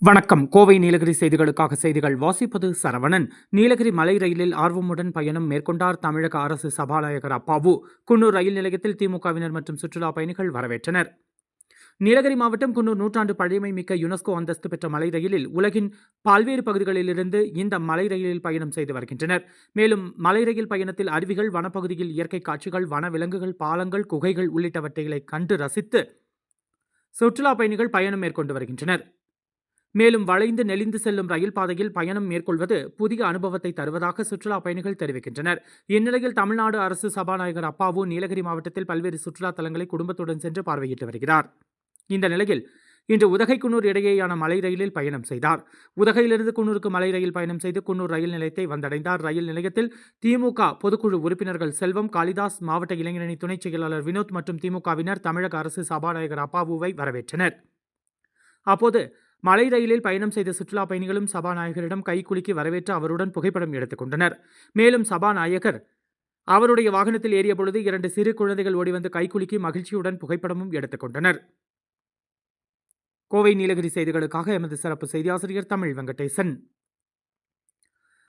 வணக்கம். கோவை நீலகிரி செய்திகளுக்காக செய்திகள் வாசிப்பது சரவணன். நீலகிரி மலை ரயிலில் ஆர்வமுடன் பயணம் மேற்கொண்டார் தமிழக அரசு சபாநாயகர் அப்பாவு. குன்னூர் ரயில் நிலையத்தில் திமுகவினர் மற்றும் சுற்றுலா பயணிகள் வரவேற்றனர். நீலகிரி மாவட்டம் குன்னூர் நூற்றாண்டு பழமை மிக்க யுனெஸ்கோ அந்தஸ்து பெற்ற மலை ரயிலில் உலகின் பல்வேறு பகுதிகளிலிருந்து இந்த மலை ரயிலில் பயணம் செய்து வருகின்றனர். மேலும் மலை ரயில் பயணத்தில் அருவிகள், வனப்பகுதியில் இயற்கை காட்சிகள், வனவிலங்குகள், பாலங்கள், குகைகள் உள்ளிட்டவற்றை கண்டு ரசித்து சுற்றுலா பயணிகள் பயணம் மேற்கொண்டு வருகின்றனர். மேலும் வளைந்து நெளிந்து செல்லும் ரயில் பாதையில் பயணம் மேற்கொள்வது புதிய அனுபவத்தை தருவதாக சுற்றுலா பயணிகள் தெரிவிக்கின்றனர். இந்நிலையில் தமிழ்நாடு அரசு சபாநாயகர் அப்பாவு நீலகிரி மாவட்டத்தில் பல்வேறு சுற்றுலா தலங்களை குடும்பத்துடன் சென்று பார்வையிட்டு வருகிறார். இந்த நிலையில் இன்று உதகை குன்னூர் இடையேயான மலை ரயிலில் பயணம் செய்தார். உதகையிலிருந்து குன்னூருக்கு மலை ரயில் பயணம் செய்து குன்னூர் ரயில் நிலையத்தை வந்தடைந்தார். ரயில் நிலையத்தில் திமுக பொதுக்குழு உறுப்பினர்கள் செல்வம், காளிதாஸ், மாவட்ட இளைஞரணி துணைச் செயலாளர் வினோத் மற்றும் திமுகவினர் தமிழக அரசு சபாநாயகர் அப்பாவுவை வரவேற்றனர். அப்போது மலை ரயிலில் பயணம் செய்த சுற்றுலா பயணிகளும் சபாநாயகரிடம் கைகுலுக்கி வரவேற்று அவருடன் புகைப்படம் எடுத்துக் கொண்டனர். மேலும் சபாநாயகர் அவருடைய வாகனத்தில் ஏறிய பொழுது 2 சிறு குழந்தைகள் ஓடிவந்து கைகுலுக்கி மகிழ்ச்சியுடன் புகைப்படமும் எடுத்துக் கொண்டனர். கோவை நீலகிரி செய்திகளுக்காக எமது சிறப்பு செய்தியாசிரியர் தமிழ் வெங்கடேசன்.